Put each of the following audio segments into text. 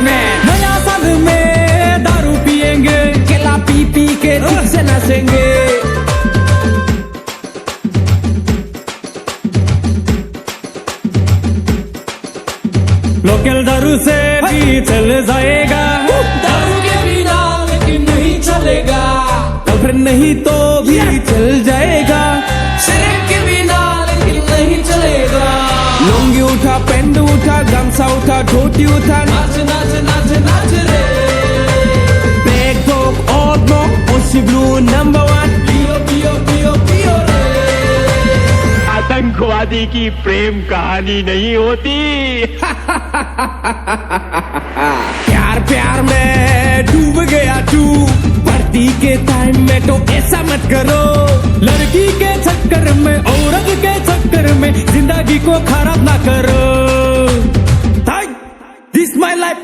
में नया साल में दारू पिएंगे, केला पी पी के ठीक से नाचेंगे। लोकल दारू से भी चल जाएगा, दारू के बिना लेकिन नहीं चलेगा, गर्लफ्रेंड नहीं तो भी चल जाएगा, शरीर के बिना लेकिन नहीं चलेगा। लुंगी उठा, पेंट उठा, गमछा उठा, धोती उठा, नाच नाच नाच नाच रे, बैग डॉग और डॉग ओसी ब्लू नंबर 1। पियो पियो पियो पियो रे। आतंकवादी की प्रेम कहानी नहीं होती। प्यार प्यार में डूब गया तू, भर्ती के टाइम में तो ऐसा मत करो, लड़की के चक्कर में, औरत के चक्कर में जिंदगी को खराब ना करो। This my life,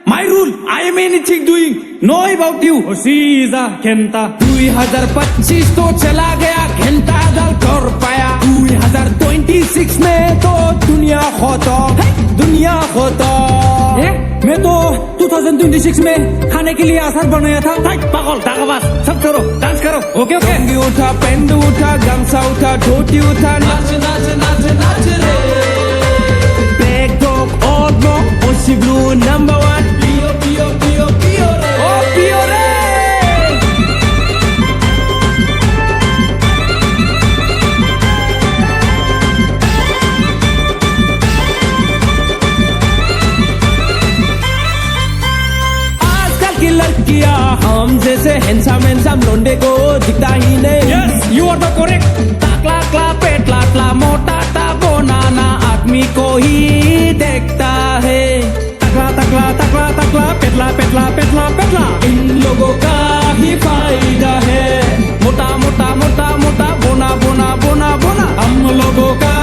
my rule, I am anything doing, know about you. सीधा घंटा 2025 तो चला गया, घंटा डाल कर पाया 2026 में तो दुनिया खत्म, दुनिया खत्म। मैं तो 2026 में खाने के लिए आसार बनाया था। पागल दागबाज, सब करो, डांस करो, ओके ओके। लुंगी उठा, पेंट उठा, गमछा उठा, धोती उठा, नाच नाच नाच नाच रे, बैग डॉग और डॉग ओसी ब्लू नंबर 1। पियो पियो पियो पियो रे, ओ पियो रे। आजकल की लड़कियां हम जैसे हैंडसम लोंडे को दिखता ही नहीं। Yes you are the correct. टाकला टकला पेटला टकला मोटा टा बोनाना आदमी को ही देखता है। टकला टकला टकला टकला पेटला पेटला पेटला पेटला इन लोगों का ही फायदा है। मोटा मोटा मोटा मोटा बोना बोना बोना बोना हम लोगों का